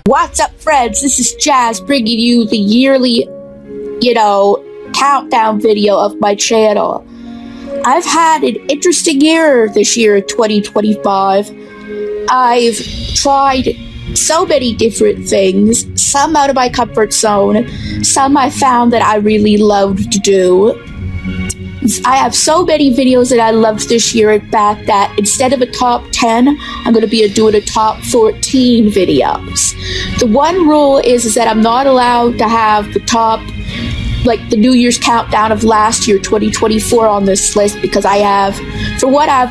What's up, friends? This is Jazz bringing you the yearly, countdown video of my channel. I've had an interesting year this year, 2025. I've tried so many different things, some out of my comfort zone, some I found that I really loved to do. I have so many videos that I loved this year, in fact, that instead of a top 10, I'm going to be doing a top 14 videos. The one rule is that I'm not allowed to have the top, the New Year's countdown of last year, 2024, on this list, because I have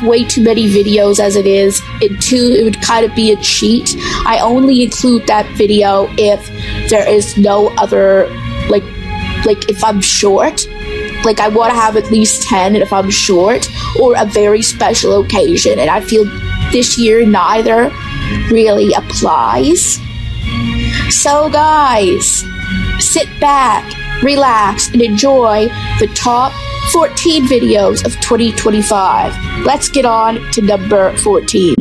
way too many videos as it is, and two, it would kind of be a cheat. I only include that video if there is no other, if I'm short. I want to have at least 10 if I'm short, or a very special occasion, and I feel this year neither really applies. So guys, sit back, relax, and enjoy the top 14 videos of 2025. Let's get on to number 14.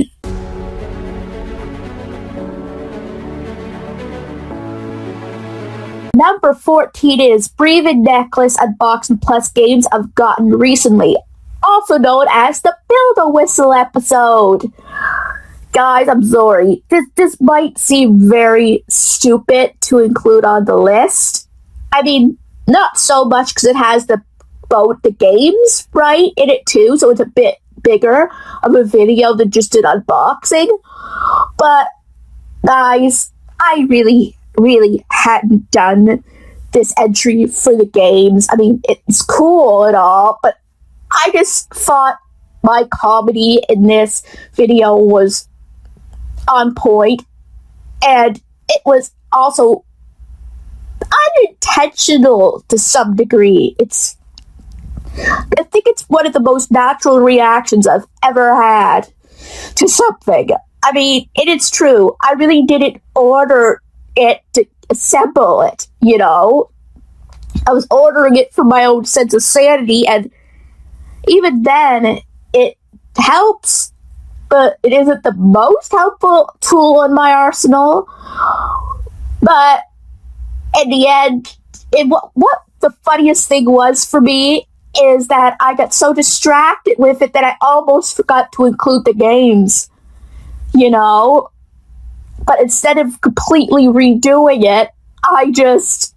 Number 14 is Breathing Necklace Unboxing Plus Games I've Gotten Recently, also known as the Build-A-Whistle episode. Guys, I'm sorry. This might seem very stupid to include on the list. I mean, not so much because it has both the games, right, in it too, so it's a bit bigger of a video than just an unboxing. But, guys, I really hadn't done this entry for the games. I mean, it's cool and all, but I just thought my comedy in this video was on point, and it was also unintentional to some degree. I think it's one of the most natural reactions I've ever had to something. I mean, it is true. I really didn't order it to assemble it, I was ordering it for my own sense of sanity, and even then it helps, but it isn't the most helpful tool in my arsenal. But in the end, what the funniest thing was for me is that I got so distracted with it that I almost forgot to include the games, But instead of completely redoing it, I just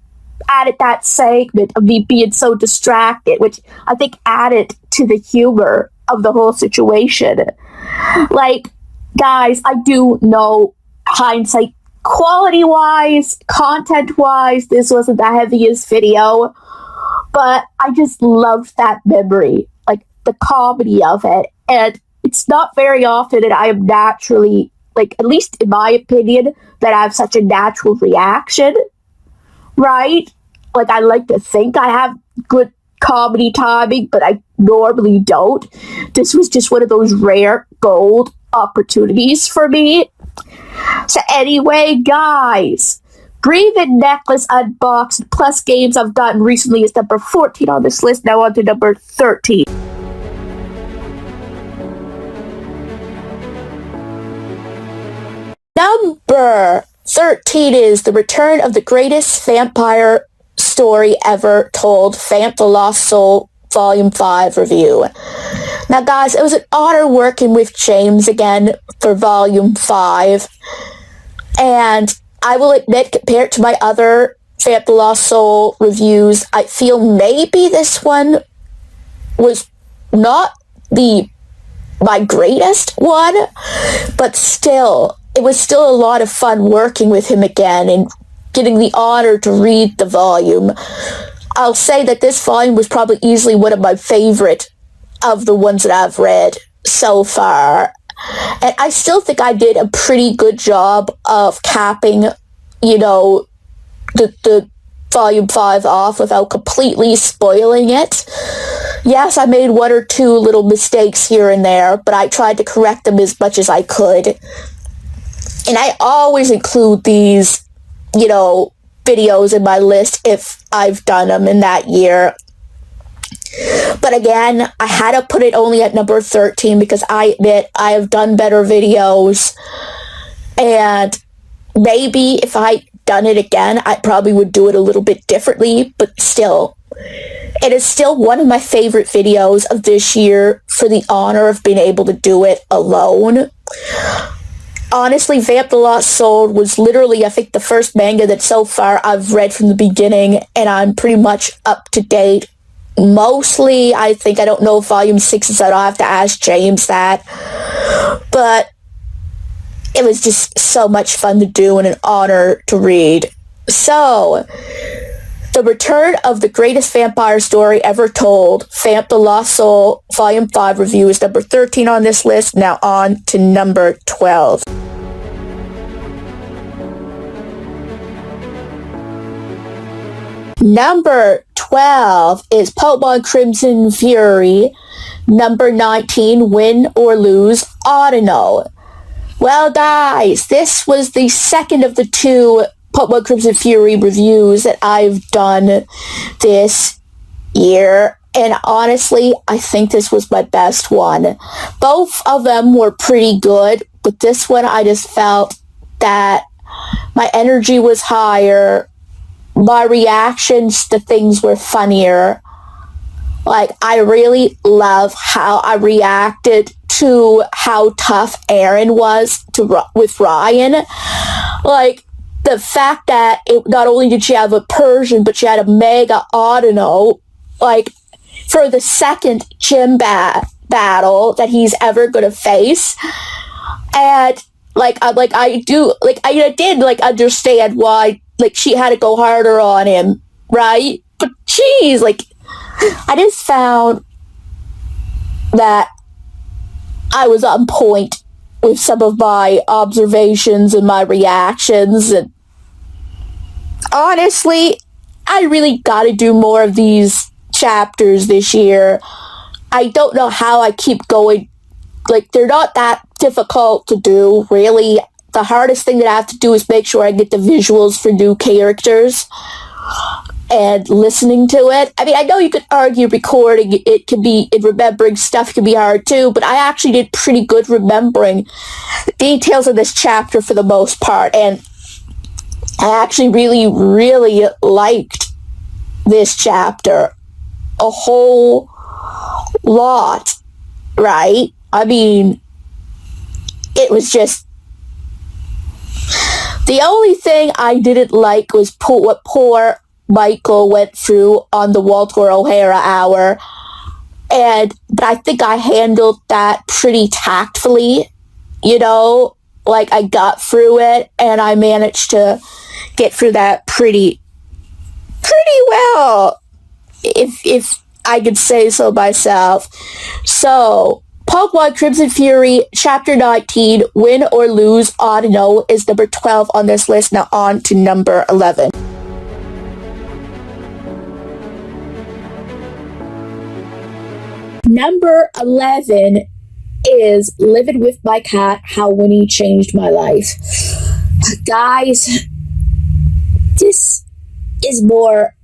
added that segment of me being so distracted, which I think added to the humor of the whole situation. Guys, I do know, hindsight, quality-wise, content-wise, this wasn't the heaviest video, but I just loved that memory, the comedy of it. And it's not very often that I am naturally, at least in my opinion, that I have such a natural reaction, right? I like to think I have good comedy timing, but I normally don't. This was just one of those rare gold opportunities for me. So anyway, guys, Breathing Necklace Unboxed Plus Games I've Gotten Recently is number 14 on this list. Now on to number 13. Number 13 is The Return of the Greatest Vampire Story Ever Told, Vamp the Lost Soul Volume 5 review. Now, guys, it was an honor working with James again for Volume 5. And I will admit, compared to my other Vamp the Lost Soul reviews, I feel maybe this one was not my greatest one, but still, it was still a lot of fun working with him again and getting the honor to read the volume. I'll say that this volume was probably easily one of my favorite of the ones that I've read so far. And I still think I did a pretty good job of capping, the Volume 5 off without completely spoiling it. Yes, I made one or two little mistakes here and there, but I tried to correct them as much as I could. And I always include these, videos in my list if I've done them in that year. But again, I had to put it only at number 13 because I admit I have done better videos. And maybe if I done it again, I probably would do it a little bit differently, but still, it is still one of my favorite videos of this year for the honor of being able to do it alone. Honestly, Vamp the Lost Soul was literally, I think, the first manga that so far I've read from the beginning, and I'm pretty much up to date. Mostly, I don't know if Volume 6 is out. I'll have to ask James that. But it was just so much fun to do and an honor to read. So, The Return of the Greatest Vampire Story Ever Told, Vamp the Lost Soul, Volume 5 review is number 13 on this list. Now on to number 12. Number 12 is Pokemon Crimson Fury. Number 19, Win or Lose, Audino. Well, guys, this was the second of the two Pokemon Crimson Fury reviews that I've done this year, and honestly, I think this was my best one. Both of them were pretty good, but this one I just felt that my energy was higher, my reactions to things were funnier. Like, I really love how I reacted to how tough Aaron was with Ryan. Like, the fact that not only did she have a Persian, but she had a Mega Audino, like, for the second gym battle that he's ever gonna face. And, I did understand why, she had to go harder on him, right? But, geez, I just found that I was on point with some of my observations and my reactions, and honestly, I really gotta do more of these chapters this year. I don't know how I keep going. They're not that difficult to do, really. The hardest thing that I have to do is make sure I get the visuals for new characters and listening to it. I mean, I know you could argue recording it can be, and remembering stuff can be hard too, but I actually did pretty good remembering the details of this chapter for the most part, and I actually really, really liked this chapter a whole lot, right? I mean, it was just... The only thing I didn't like was what poor Michael went through on the Walter O'Hara hour, but I think I handled that pretty tactfully, I got through it, and I managed to get through that pretty well, if I could say so myself. So, Pokemon Crimson Fury, Chapter 19, Win or Lose, Audino is number 12 on this list. Now on to number 11. Number 11 is Living with My Cat, How Winnie Changed My Life. Guys, this is more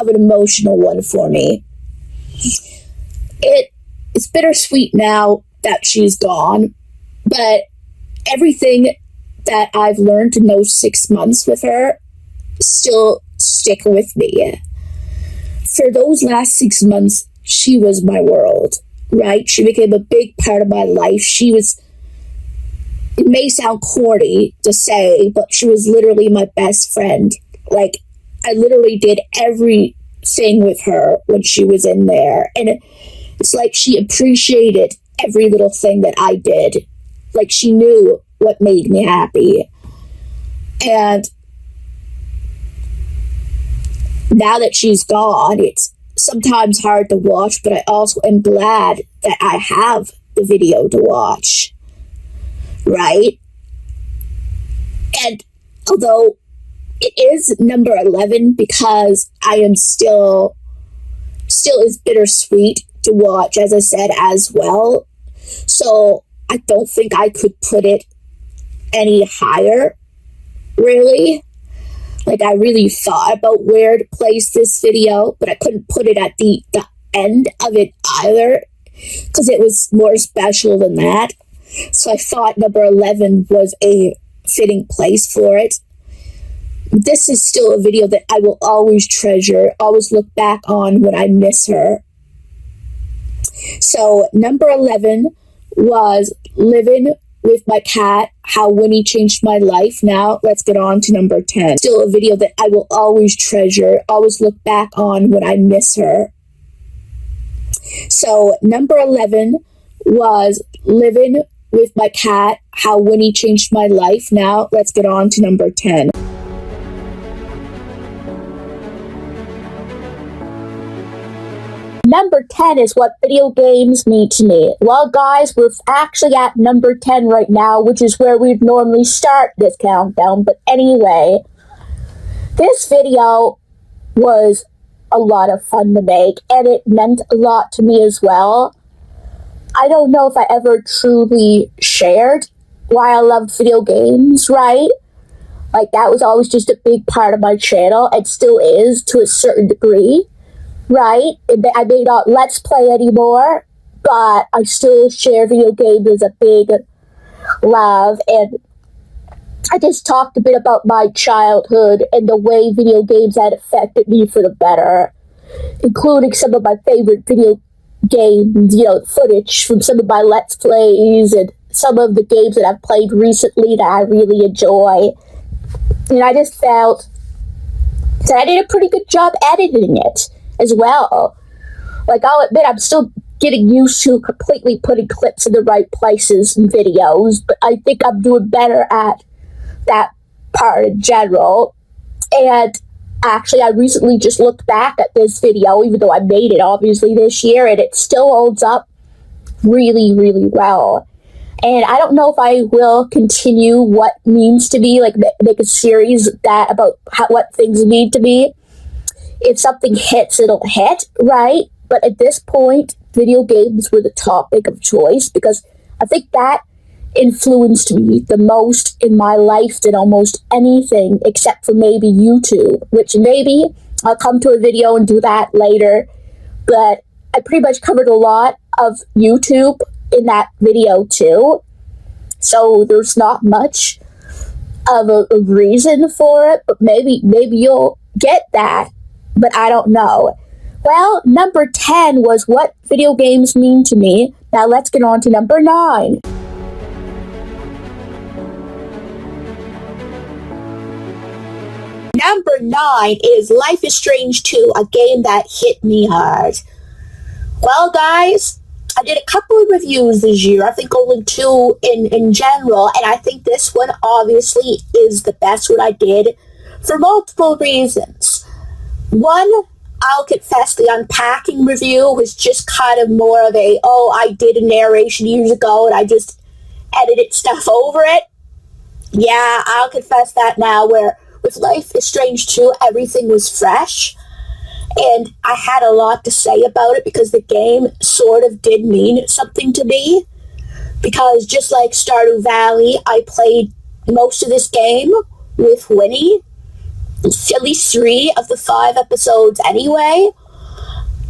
of an emotional one for me. It's bittersweet now that she's gone, but everything that I've learned in those 6 months with her still stick with me. For those last 6 months, she was my world, right? She became a big part of my life. It may sound corny to say, but she was literally my best friend. I literally did everything with her when she was in there. And it's like she appreciated every little thing that I did. She knew what made me happy. And now that she's gone, it's sometimes hard to watch, but I also am glad that I have the video to watch. Right? And although it is number 11 because I am still is bittersweet to watch, as I said, as well. So I don't think I could put it any higher, really. I really thought about where to place this video, but I couldn't put it at the end of it either, because it was more special than that. So I thought number 11 was a fitting place for it. This is still a video that I will always treasure, always look back on when I miss her. So number 11 was Living with My Cat, How Winnie Changed My Life. Now let's get on to number 10. Still a video that I will always treasure, always look back on when I miss her. So number 11 was Living with My Cat, How Winnie Changed My Life. Now let's get on to number 10. Number 10 is what video games mean to me. Well, guys, we're actually at number 10 right now, which is where we'd normally start this countdown. But anyway, this video was a lot of fun to make, and it meant a lot to me as well. I don't know if I ever truly shared why I loved video games, right? Like, that was always just a big part of my channel, and still is to a certain degree. Right? I may not Let's Play anymore, but I still share video games as a big love, and I just talked a bit about my childhood and the way video games had affected me for the better, including some of my favorite video games, footage from some of my Let's Plays and some of the games that I've played recently that I really enjoy. And I just felt that I did a pretty good job editing it as well. Like, I'll admit, I'm still getting used to completely putting clips in the right places in videos, but I think I'm doing better at that part in general. And actually, I recently just looked back at this video, even though I made it obviously this year, and it still holds up really, really well. And I don't know if I will continue what means to me, like make a series that about what things mean to me. If something hits, it'll hit, right? But at this point, video games were the topic of choice because I think that influenced me the most in my life than almost anything except for maybe YouTube, which maybe I'll come to a video and do that later. But I pretty much covered a lot of YouTube in that video too. So there's not much of a reason for it, but maybe you'll get that. But I don't know. Well, number 10 was what video games mean to me. Now let's get on to number 9. Number 9 is Life is Strange 2, a game that hit me hard. Well, guys, I did a couple of reviews this year. I think only 2 in general, and I think this one obviously is the best one I did for multiple reasons. One, I'll confess, the unpacking review was just kind of more of I did a narration years ago and I just edited stuff over it. Yeah, I'll confess that now, where with Life is Strange 2, everything was fresh. And I had a lot to say about it because the game sort of did mean something to me. Because just like Stardew Valley, I played most of this game with Winnie. At least 3 of the 5 episodes anyway.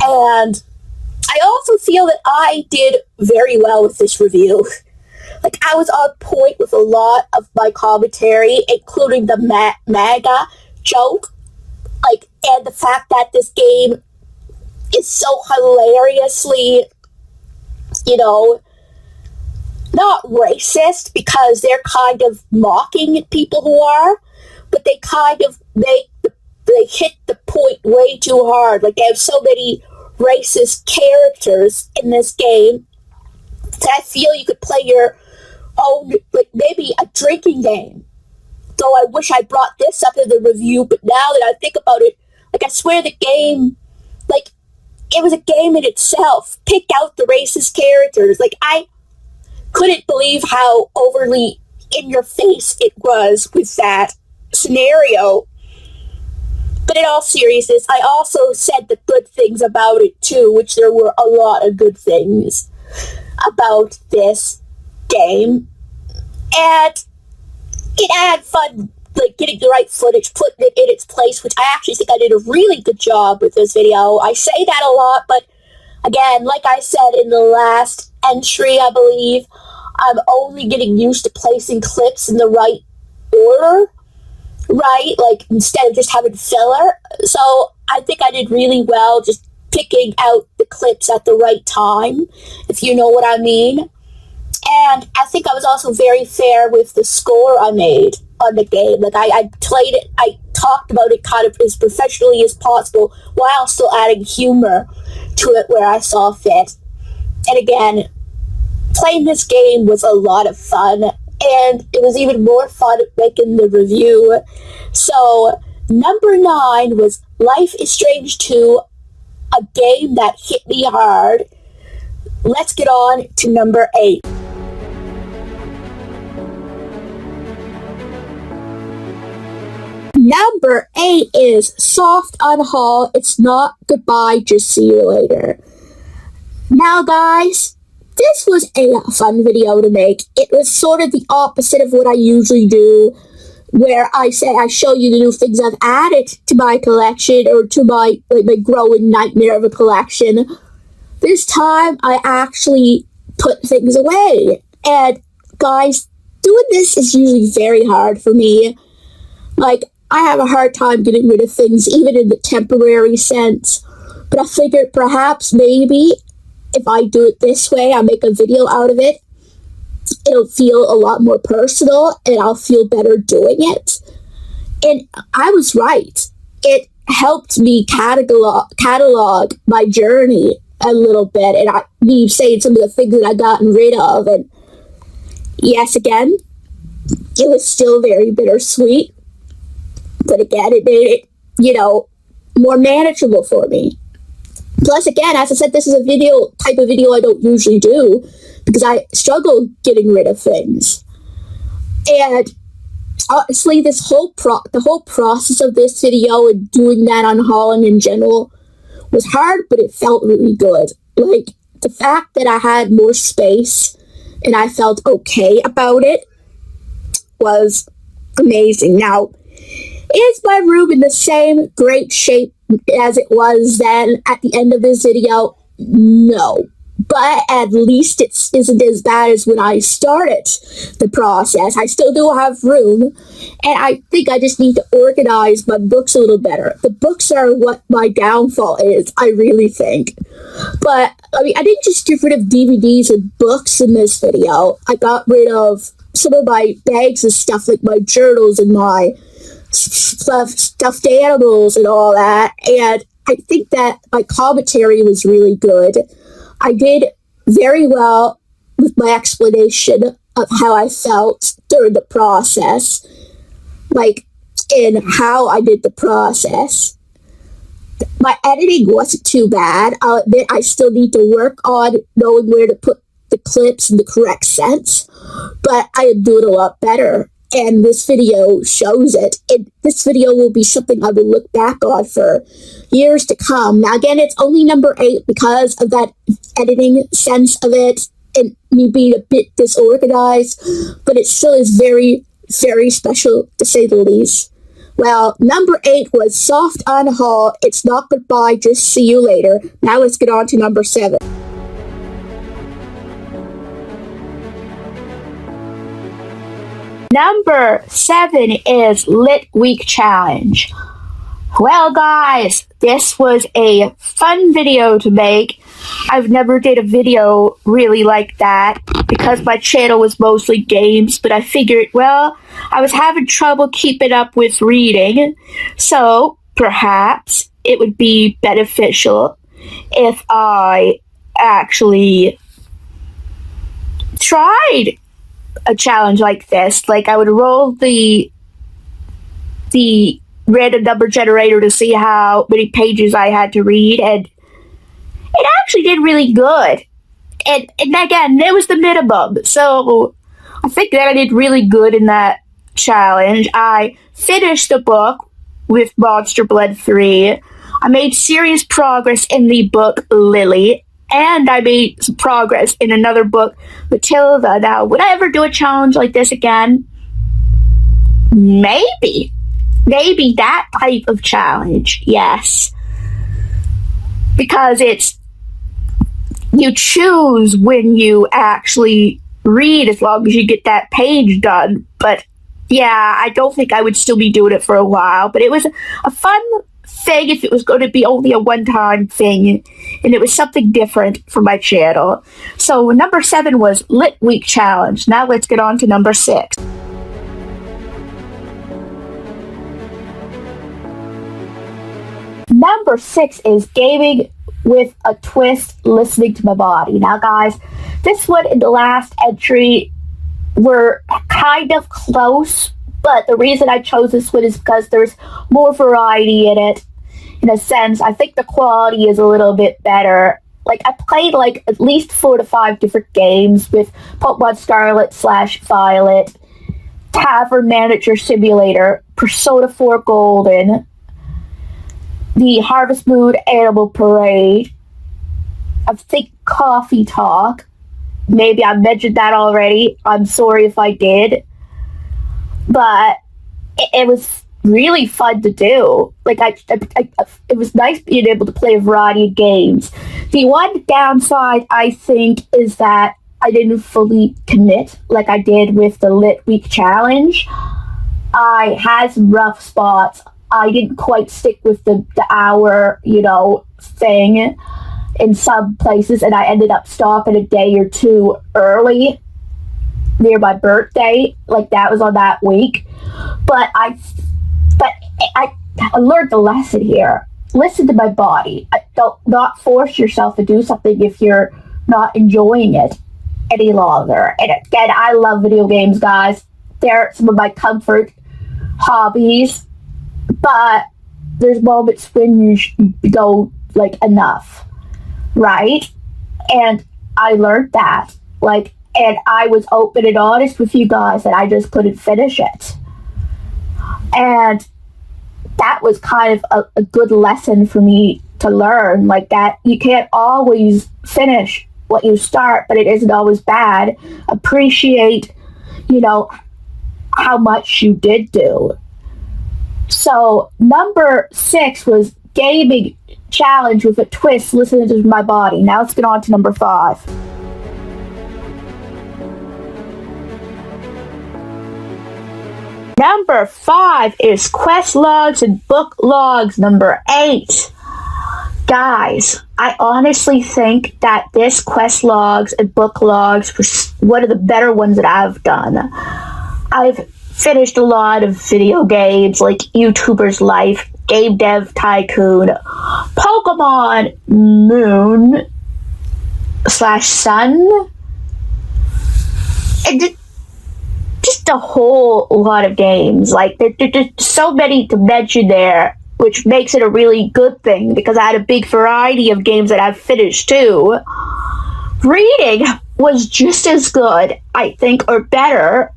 And I also feel that I did very well with this review. Like, I was on point with a lot of my commentary, including the MAGA joke. Like, and the fact that this game is so hilariously, not racist, because they're kind of mocking people who are, but they kind of they hit the point way too hard. Like, they have so many racist characters in this game that I feel you could play your own, like, maybe a drinking game. Though I wish I brought this up in the review, but now that I think about it, like, I swear the game, like, it was a game in itself. Pick out the racist characters. Like, I couldn't believe how overly in your face it was with that scenario. But in all seriousness, I also said the good things about it too, which there were a lot of good things about this game. And it had fun, like, getting the right footage, putting it in its place, which I actually think I did a really good job with this video. I say that a lot, but again, like I said in the last entry, I believe, I'm only getting used to placing clips in the right shorter, right? Like, instead of just having filler. So I think I did really well just picking out the clips at the right time, if you know what I mean. And I think I was also very fair with the score I made on the game. Like, I played it, I talked about it kind of as professionally as possible while still adding humor to it where I saw fit. And again, playing this game was a lot of fun, and it was even more fun making the review. So, number 9 was Life is Strange 2, a game that hit me hard. Let's get on to number 8. Number 8 is Soft on Haul. It's not goodbye, just see you later. Now, guys, this was a fun video to make. It was sort of the opposite of what I usually do, where I say I show you the new things I've added to my collection or to my growing nightmare of a collection. This time, I actually put things away. And, guys, doing this is usually very hard for me. Like, I have a hard time getting rid of things, even in the temporary sense. But I figured perhaps maybe if I do it this way, I make a video out of it, it'll feel a lot more personal and I'll feel better doing it. And I was right. It helped me catalog my journey a little bit, and me saying some of the things that I gotten rid of. And yes, again, it was still very bittersweet. But again, it made it, more manageable for me. Plus, again, as I said, this is a type of video I don't usually do because I struggle getting rid of things. And honestly, the whole process of this video and doing that on hauling in general was hard, but it felt really good. Like, the fact that I had more space and I felt okay about it was amazing. Now, is my room in the same great shape as it was then at the end of this video? No. But at least it isn't as bad as when I started the process. I still do have room, and I think I just need to organize my books a little better. The books are what my downfall is, I really think. But, I didn't just get rid of DVDs and books in this video. I got rid of some of my bags of stuff, like my journals and my stuffed animals and all that, and I think that my commentary was really good. I did very well with my explanation of how I felt during the process, like in how I did the process. My editing wasn't too bad. I'll admit I still need to work on knowing where to put the clips in the correct sense, but I am doing a lot better. And this video shows it. And this video will be something I will look back on for years to come. Now, again, it's only number 8 because of that editing sense of it and me being a bit disorganized, but it still is very, very special, to say the least. Well, number 8 was Soft on Haul. It's not goodbye, just see you later. Now let's get on to number 7. Number 7 is Lit Week Challenge. Well, guys, this was a fun video to make. I've never did a video really like that because my channel was mostly games, but I figured, well, I was having trouble keeping up with reading, so perhaps it would be beneficial if I actually tried a challenge like this. Like, I would roll the random number generator to see how many pages I had to read, and it actually did really good. And again, it was the minimum, so I think that I did really good in that challenge. I finished the book with Monster Blend 3. I made serious progress in the book Lily, and I made some progress in another book, Matilda. Now, would I ever do a challenge like this again? Maybe that type of challenge, yes. Because you choose when you actually read as long as you get that page done. But, Yeah, I don't think I would still be doing it for a while, but it was a fun thing if it was going to be only a one-time thing, and it was something different for my channel. So number 7 was Lit Week Challenge. Now let's get on to number 6. Number 6 is Gaming with a Twist, Listening to My Body. Now guys, this one in the last entry were kind of close, but the reason I chose this one is because there's more variety in it. In a sense, I think the quality is a little bit better. Like, I played like at least 4 to 5 different games with Pokemon Scarlet/Violet, Tavern Manager Simulator, Persona 4 Golden, the Harvest Moon Animal Parade, I think Coffee Talk. Maybe I mentioned that already. I'm sorry if I did. But it was really fun to do. Like, it was nice being able to play a variety of games. The one downside, I think, is that I didn't fully commit like I did with the Lit Week Challenge. I had some rough spots. I didn't quite stick with the hour, thing in some places, and I ended up stopping a day or two early near my birthday. Like, that was on that week. But I learned the lesson here. Listen to my body. Don't not force yourself to do something if you're not enjoying it any longer. And again, I love video games, guys. They're some of my comfort hobbies. But there's moments when you go, like, enough, right? And I learned that. Like, and I was open and honest with you guys that I just couldn't finish it. And that was kind of a good lesson for me to learn. Like, that you can't always finish what you start, but it isn't always bad. Appreciate, how much you did do. So number 6 was Gaming Challenge with a Twist, Listening to My Body. Now let's get on to number 5. Number 5 is Quest Logs and Book Logs, number 8. Guys, I honestly think that this Quest Logs and Book Logs was one of the better ones that I've done. I've finished a lot of video games like YouTuber's Life, Game Dev Tycoon, Pokemon Moon / Sun, and just a whole lot of games. Like, there's so many to mention there, which makes it a really good thing because I had a big variety of games that I've finished too. Reading was just as good, I think, or better,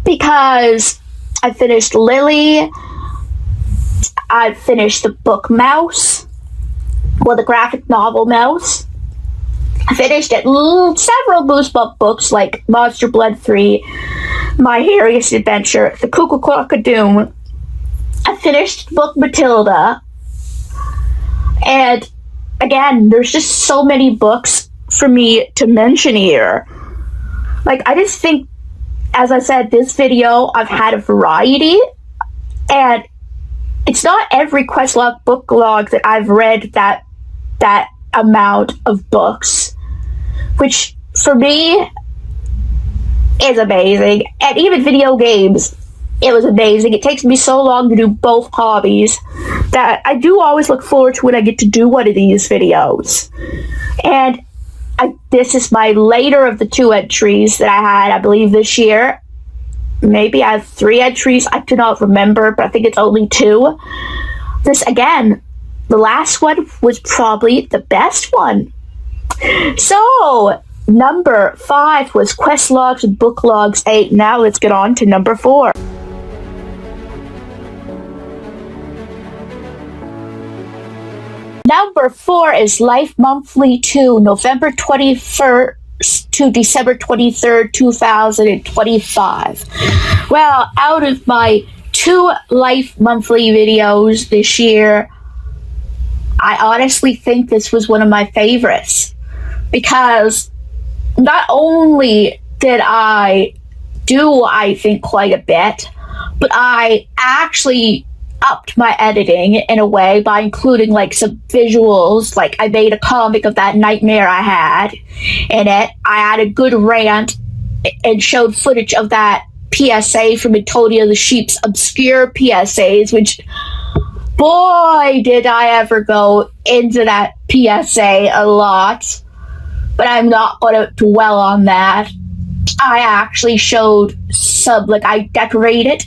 because I finished Lily, I finished the book Mouse, the graphic novel Mouse. I finished several Goosebump books like Monster Blood 3, My Harriest Adventure, The Cuckoo Clock of Doom. I finished the book Matilda. And again, there's just so many books for me to mention here. Like, I just think, as I said, this video, I've had a variety, and it's not every quest log book log that I've read that amount of books, which for me is amazing. And even video games, it was amazing. It takes me so long to do both hobbies that I do always look forward to when I get to do one of these videos. And this is my later of the 2 entries that I had, I believe, this year. Maybe I have 3 entries. I do not remember, but I think it's only 2. This, again, the last one was probably the best one. So, number 5 was Quest Logs and Book Logs 8. Now let's get on to number 4. Number 4 is Life Monthly 2, November 21st to December 23rd, 2025. Well, out of my 2 Life Monthly videos this year, I honestly think this was one of my favorites, because not only did I do, I think, quite a bit, but I actually upped my editing in a way by including like some visuals. Like I made a comic of that nightmare I had in it. I had a good rant and showed footage of that PSA from Antonio the Sheep's obscure PSAs, which, boy, did I ever go into that PSA a lot. But I'm not going to dwell on that. I actually showed some, like, I decorated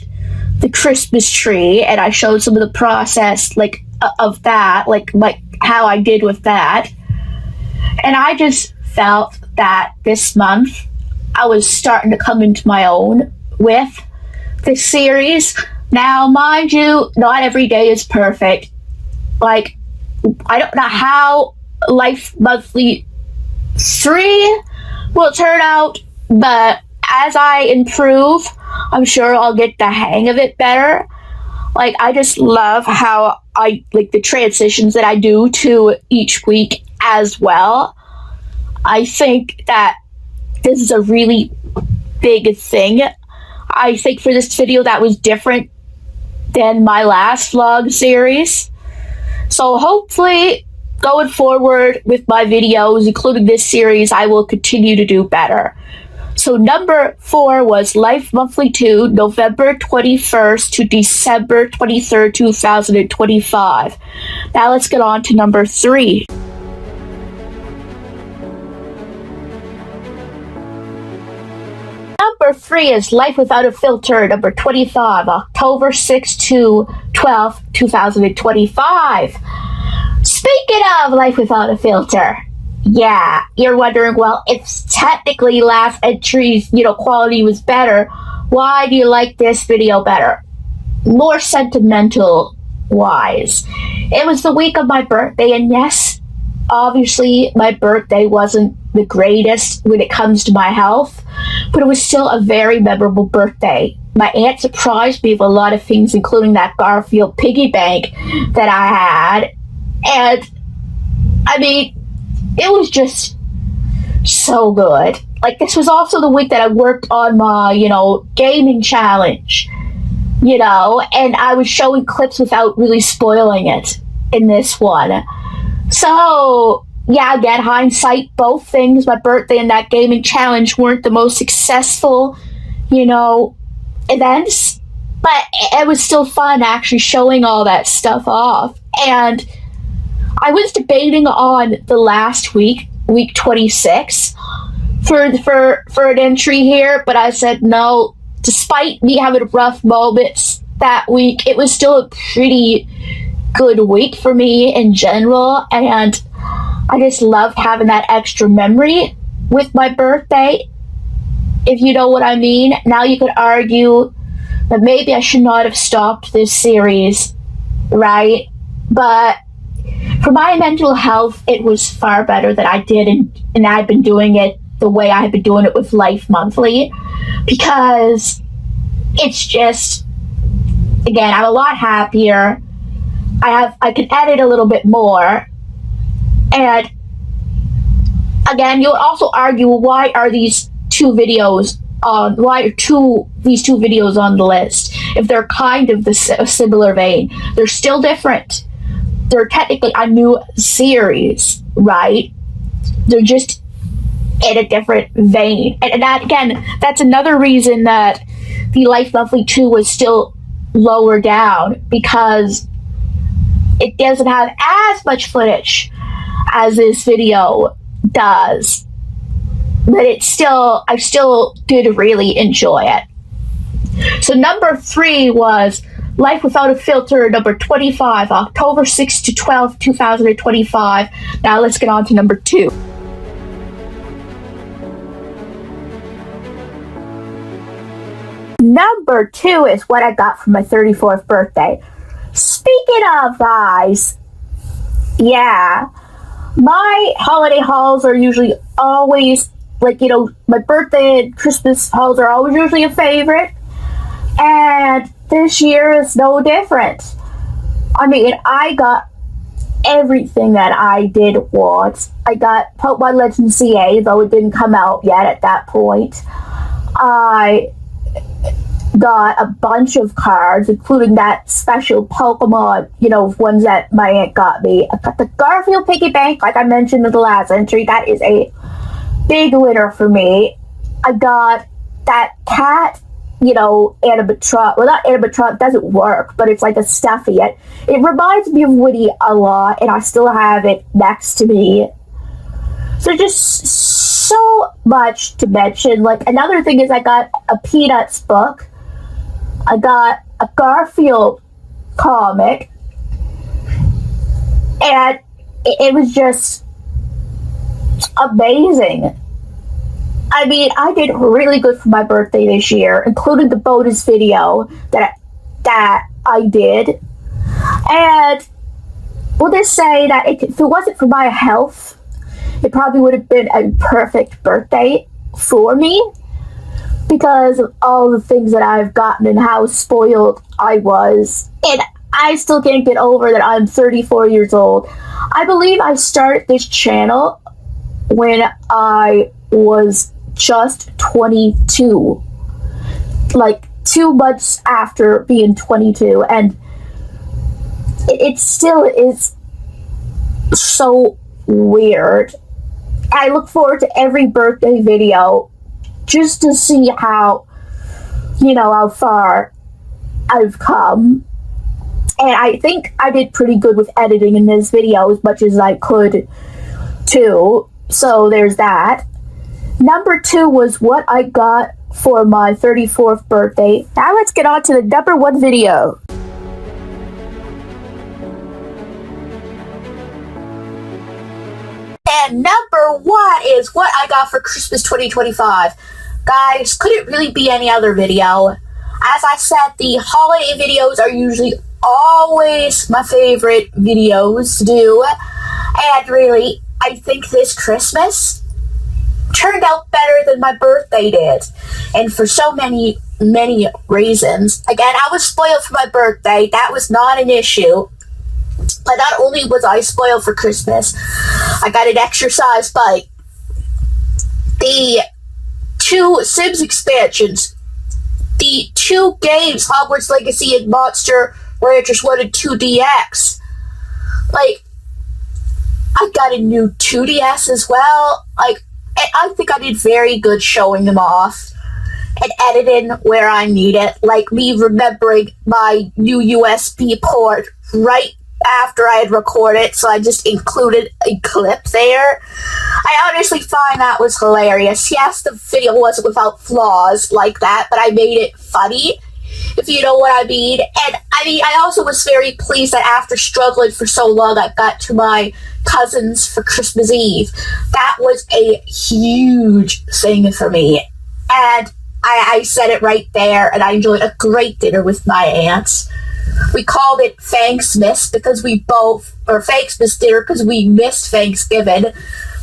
the Christmas tree, and I showed some of the process, like, of that, like how I did with that. And I just felt that this month I was starting to come into my own with this series. Now, mind you, not every day is perfect. Like, I don't know how Life Monthly 3 will turn out, but as I improve, I'm sure I'll get the hang of it better. Like, I just love how I like the transitions that I do to each week as well. I think that this is a really big thing. I think for this video that was different than my last vlog series. So hopefully going forward with my videos, including this series, I will continue to do better. So number 4 was Life Monthly 2, November 21st to December 23rd, 2025. Now let's get on to number 3. Number 3 is Life Without a Filter, number 25, October 6th to 12th, 2025. Speaking of Life Without a Filter, yeah, you're wondering, well, if technically last entry's, quality was better, why do you like this video better? More sentimental wise. It was the week of my birthday, and yes, obviously my birthday wasn't the greatest when it comes to my health, but it was still a very memorable birthday. My aunt surprised me with a lot of things, including that Garfield piggy bank that I had, and I mean, it was just so good. Like, this was also the week that I worked on my, gaming challenge, and I was showing clips without really spoiling it in this one. So, yeah, again, hindsight, both things, my birthday and that gaming challenge, weren't the most successful, events, but it was still fun actually showing all that stuff off. And I was debating on the last week, week 26, for an entry here, but I said no. Despite me having rough moments that week, it was still a pretty good week for me in general, and I just loved having that extra memory with my birthday, if you know what I mean. Now you could argue that maybe I should not have stopped this series, right? But for my mental health, it was far better that I did, and I've been doing it the way I have been doing it with Life Monthly, because it's just, again, I'm a lot happier. I can edit a little bit more, and again, you'll also argue, why are these two videos on the list if they're kind of a similar vein? They're still different. They're technically a new series, right? They're just in a different vein. And that, again, that's another reason that the Life Monthly 2 was still lower down, because it doesn't have as much footage as this video does. But I still did really enjoy it. So number 3 was Life Without a Filter, number 25, October 6th to 12th, 2025. Now let's get on to number 2. Number 2 is what I got for my 34th birthday. Speaking of, guys, yeah, my holiday hauls are usually always, like, my birthday and Christmas hauls are always usually a favorite. And this year is no different. I mean, I got everything that I did want. I got Pokemon Legends CA, though it didn't come out yet at that point. I got a bunch of cards, including that special Pokemon, ones that my aunt got me. I got the Garfield piggy bank, like I mentioned in the last entry. That is a big winner for me. I got that cat, animatronic. Well, not animatronic, doesn't work, but it's like a stuffy. It reminds me of Woody a lot, and I still have it next to me. So just so much to mention. Like, another thing is I got a Peanuts book. I got a Garfield comic. And it was just amazing. I mean, I did really good for my birthday this year, including the bonus video that I did. And we'll just say that if it wasn't for my health, it probably would have been a perfect birthday for me, because of all the things that I've gotten and how spoiled I was. And I still can't get over that I'm 34 years old. I believe I started this channel when I was just 22. Like 2 months after being 22. And it still is so weird. I look forward to every birthday video just to see how far I've come. And I think I did pretty good with editing in this video, as much as I could too. So there's that. Number 2 was what I got for my 34th birthday. Now let's get on to the number 1 video. And number 1 is what I got for Christmas 2025. Guys, couldn't really be any other video. As I said, the holiday videos are usually always my favorite videos to do. And really, I think this Christmas turned out better than my birthday did. And for so many, many reasons. Again, I was spoiled for my birthday. That was not an issue. But not only was I spoiled for Christmas, I got an exercise bike. The 2 Sims expansions, the 2 games, Hogwarts Legacy and Monster Ranchers 1 and 2DX. Like, I got a new 2DS as well. Like, I think I did very good showing them off and editing where I need it. Like me remembering my new USB port right after I had recorded, so I just included a clip there. I honestly find that was hilarious. Yes, the video wasn't without flaws like that, but I made it funny, if you know what I mean. And I also was very pleased that after struggling for so long, I got to my cousins for Christmas Eve. That was a huge thing for me. And I said it right there, and I enjoyed a great dinner with my aunts. We called it Thanksmas because Thanksmas dinner because we missed Thanksgiving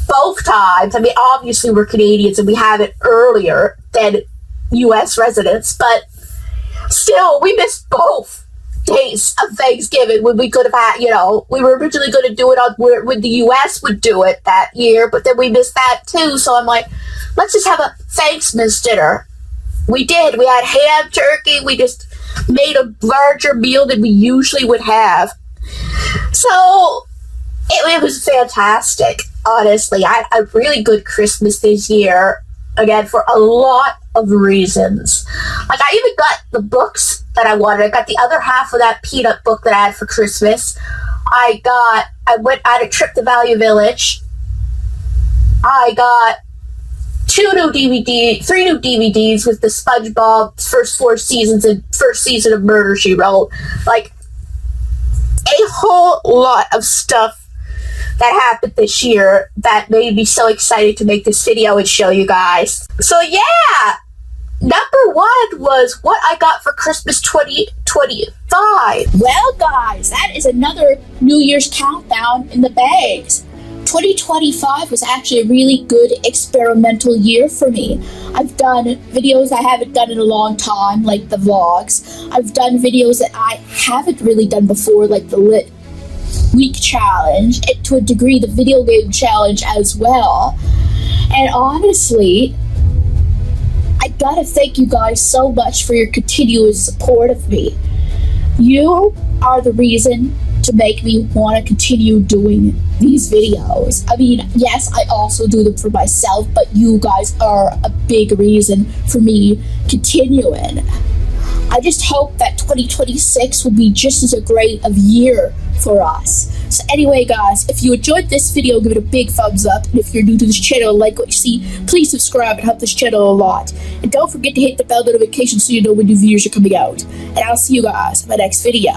both times. I mean, obviously we're Canadians and we have it earlier than U.S. residents, but still, we missed both days of Thanksgiving when we could have had, we were originally going to do it on when the U.S. would do it that year, but then we missed that too. So I'm like, let's just have a Thanksmas dinner. We did. We had ham, turkey. We just made a larger meal than we usually would have. So it was fantastic, honestly. I had a really good Christmas this year, again, for a lot of reasons. Like, I even got the books that I wanted. I got the other half of that Peanut book that I had for Christmas. I had a trip to Value Village. I got 3 new DVDs with the SpongeBob first 4 seasons and first season of Murder, She Wrote. Like, a whole lot of stuff that happened this year that made me so excited to make this video and show you guys. So yeah, number 1 was what I got for Christmas 2025. Well guys, that is another New Year's countdown in the bags. 2025 was actually a really good experimental year for me. I've done videos I haven't done in a long time, like the vlogs. I've done videos that I haven't really done before, like the Lit Week Challenge, and to a degree the video game challenge as well. And honestly, I gotta thank you guys so much for your continuous support of me. You are the reason to make me want to continue doing these videos. I mean, yes, I also do them for myself, but you guys are a big reason for me continuing. I just hope that 2026 will be just as a great of year for us. So anyway, guys, if you enjoyed this video, give it a big thumbs up. And if you're new to this channel and like what you see, please subscribe and help this channel a lot. And don't forget to hit the bell notification so you know when new videos are coming out. And I'll see you guys in my next video.